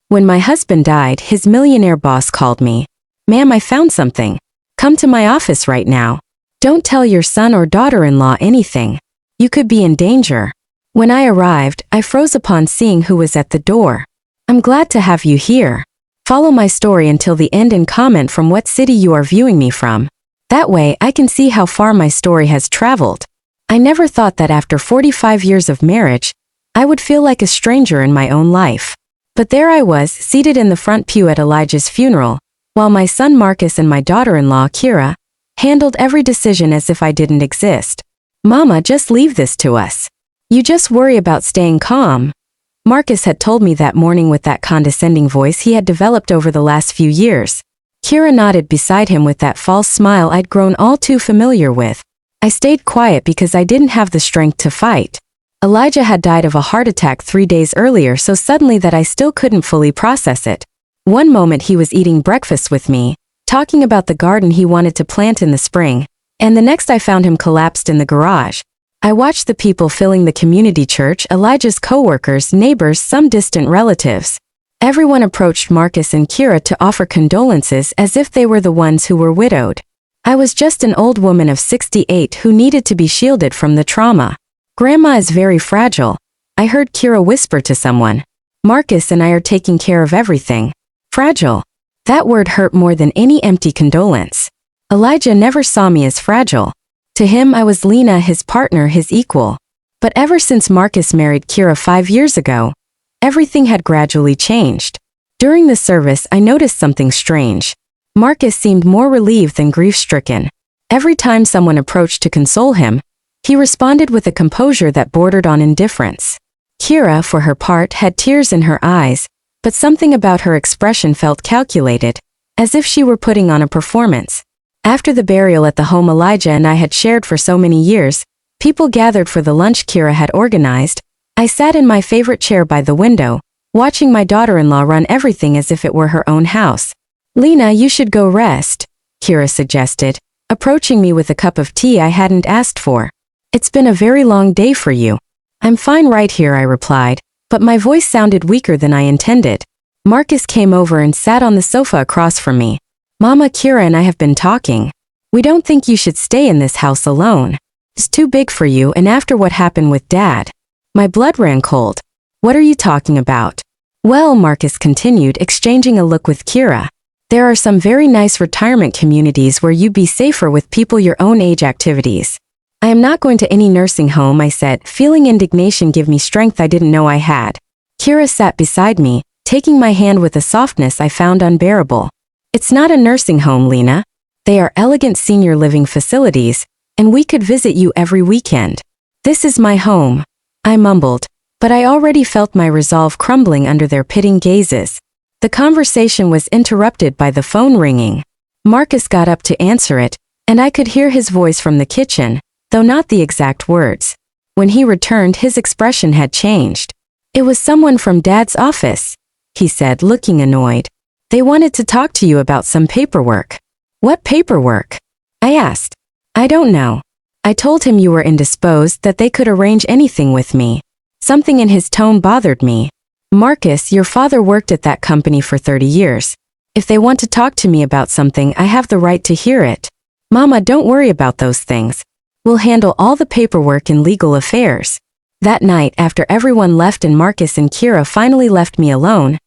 When my husband died, his millionaire boss called me. Ma'am, I found something. Come to my office right now. Don't tell your son or daughter-in-law anything. You could be in danger. When I arrived, I froze upon seeing who was at the door. I'm glad to have you here. Follow my story until the end and comment from what city you are viewing me from. That way, I can see how far my story has traveled. I never thought that after 45 years of marriage, I would feel like a stranger in my own life. But there I was, seated in the front pew at Elijah's funeral, while my son Marcus and my daughter-in-law, Kira, handled every decision as if I didn't exist. Mama, just leave this to us. You just worry about staying calm. Marcus had told me that morning with that condescending voice he had developed over the last few years. Kira nodded beside him with that false smile I'd grown all too familiar with. I stayed quiet because I didn't have the strength to fight. Elijah had died of a heart attack 3 days earlier, so suddenly that I still couldn't fully process it. One moment he was eating breakfast with me, talking about the garden he wanted to plant in the spring, and the next I found him collapsed in the garage. I watched the people filling the community church, Elijah's co-workers, neighbors, some distant relatives. Everyone approached Marcus and Kira to offer condolences as if they were the ones who were widowed. I was just an old woman of 68 who needed to be shielded from the trauma. Grandma is very fragile. I heard Kira whisper to someone. Marcus and I are taking care of everything. Fragile. That word hurt more than any empty condolence. Elijah never saw me as fragile. To him I was Lena, his partner, his equal. But ever since Marcus married Kira 5 years ago, everything had gradually changed. During the service I noticed something strange. Marcus seemed more relieved than grief-stricken. Every time someone approached to console him, he responded with a composure that bordered on indifference. Kira, for her part, had tears in her eyes, but something about her expression felt calculated, as if she were putting on a performance. After the burial at the home Elijah and I had shared for so many years, people gathered for the lunch Kira had organized. I sat in my favorite chair by the window, watching my daughter-in-law run everything as if it were her own house. Lena, you should go rest, Kira suggested, approaching me with a cup of tea I hadn't asked for. It's been a very long day for you. I'm fine right here, I replied, but my voice sounded weaker than I intended. Marcus came over and sat on the sofa across from me. Mama, Kira and I have been talking. We don't think you should stay in this house alone. It's too big for you, and after what happened with Dad. My blood ran cold. What are you talking about? Well, Marcus continued, exchanging a look with Kira. There are some very nice retirement communities where you'd be safer with people your own age activities. I am not going to any nursing home, I said, feeling indignation give me strength I didn't know I had. Kira sat beside me, taking my hand with a softness I found unbearable. It's not a nursing home, Lena. They are elegant senior living facilities, and we could visit you every weekend. This is my home, I mumbled, but I already felt my resolve crumbling under their pitying gazes. The conversation was interrupted by the phone ringing. Marcus got up to answer it, and I could hear his voice from the kitchen, though not the exact words. When he returned, his expression had changed. It was someone from Dad's office, he said, looking annoyed. They wanted to talk to you about some paperwork. What paperwork? I asked. I don't know. I told him you were indisposed, that they could arrange anything with me. Something in his tone bothered me. Marcus, your father worked at that company for 30 years. If they want to talk to me about something, I have the right to hear it. Mama, don't worry about those things. We'll handle all the paperwork and legal affairs. That night, after everyone left and Marcus and Kira finally left me alone,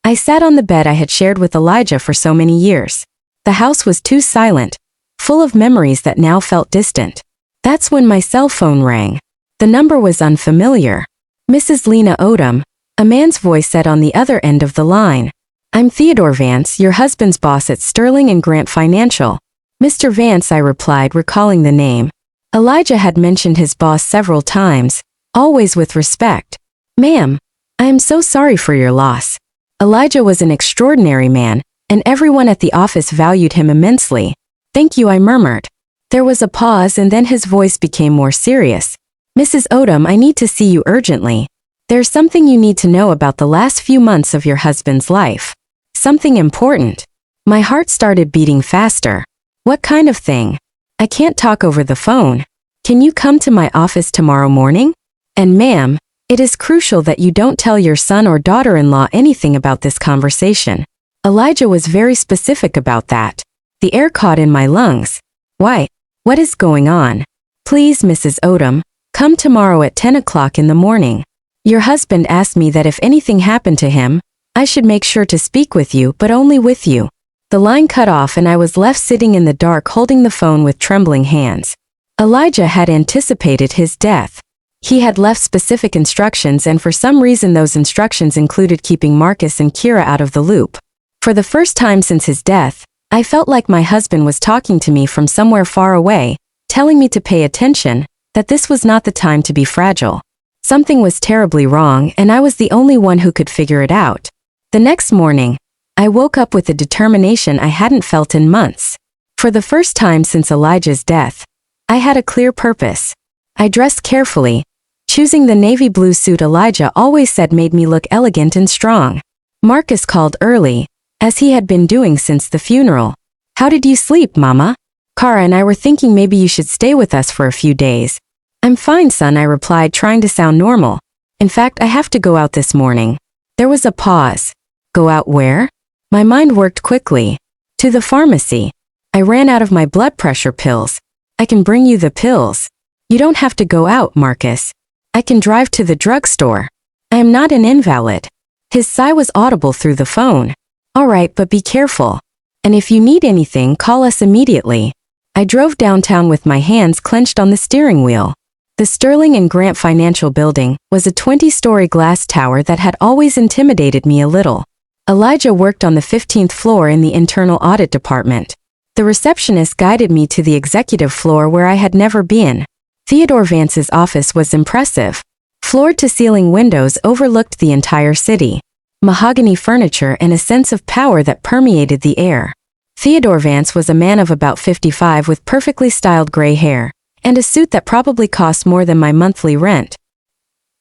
I sat on the bed I had shared with Elijah for so many years. The house was too silent, full of memories that now felt distant. That's when my cell phone rang. The number was unfamiliar. Mrs. Lena Odom, a man's voice said on the other end of the line. I'm Theodore Vance, your husband's boss at Sterling and Grant Financial. Mr. Vance, I replied, recalling the name. Elijah had mentioned his boss several times, always with respect. Ma'am, I am so sorry for your loss. Elijah was an extraordinary man, and everyone at the office valued him immensely. Thank you, I murmured. There was a pause and then his voice became more serious. Mrs. Odom, I need to see you urgently. There's something you need to know about the last few months of your husband's life. Something important. My heart started beating faster. What kind of thing? I can't talk over the phone. Can you come to my office tomorrow morning? And ma'am, It is crucial that you don't tell your son or daughter-in-law anything about this conversation. Elijah was very specific about that. The air caught in my lungs. Why? What is going on? Please, Mrs. Odom, come tomorrow at 10 o'clock in the morning. Your husband asked me that if anything happened to him, I should make sure to speak with you, but only with you. The line cut off and I was left sitting in the dark holding the phone with trembling hands. Elijah had anticipated his death. He had left specific instructions, and for some reason those instructions included keeping Marcus and Kira out of the loop. For the first time since his death, I felt like my husband was talking to me from somewhere far away, telling me to pay attention, that this was not the time to be fragile. Something was terribly wrong, and I was the only one who could figure it out. The next morning, I woke up with a determination I hadn't felt in months. For the first time since Elijah's death, I had a clear purpose. I dressed carefully, choosing the navy blue suit Elijah always said made me look elegant and strong. Marcus called early, as he had been doing since the funeral. How did you sleep, Mama? Kara and I were thinking maybe you should stay with us for a few days. I'm fine, son, I replied, trying to sound normal. In fact, I have to go out this morning. There was a pause. Go out where? My mind worked quickly. To the pharmacy. I ran out of my blood pressure pills. I can bring you the pills. You don't have to go out, Marcus. I can drive to the drugstore. I am not an invalid. His sigh was audible through the phone. All right, but be careful. And if you need anything, call us immediately. I drove downtown with my hands clenched on the steering wheel. The Sterling and Grant Financial Building was a 20-story glass tower that had always intimidated me a little. Elijah worked on the 15th floor in the internal audit department. The receptionist guided me to the executive floor where I had never been. Theodore Vance's office was impressive. Floor-to-ceiling windows overlooked the entire city. Mahogany furniture and a sense of power that permeated the air. Theodore Vance was a man of about 55 with perfectly styled gray hair, and a suit that probably cost more than my monthly rent.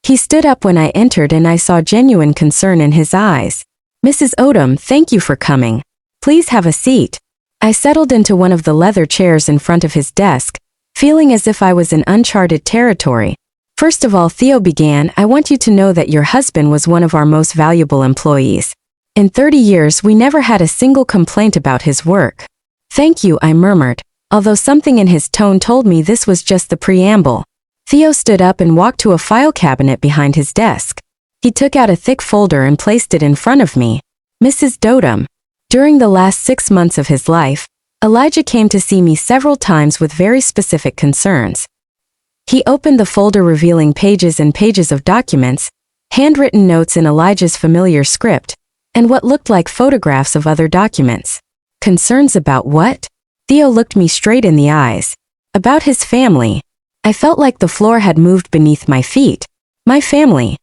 He stood up when I entered and I saw genuine concern in his eyes. Mrs. Odom, thank you for coming. Please have a seat. I settled into one of the leather chairs in front of his desk, feeling as if I was in uncharted territory. First of all, Theo began, I want you to know that your husband was one of our most valuable employees. In 30 years we never had a single complaint about his work. Thank you, I murmured, although something in his tone told me this was just the preamble. Theo stood up and walked to a file cabinet behind his desk. He took out a thick folder and placed it in front of me. Mrs. Odom. During the last 6 months of his life, Elijah came to see me several times with very specific concerns. He opened the folder revealing pages and pages of documents, handwritten notes in Elijah's familiar script, and what looked like photographs of other documents. Concerns about what? Theo looked me straight in the eyes. About his family. I felt like the floor had moved beneath my feet. My family.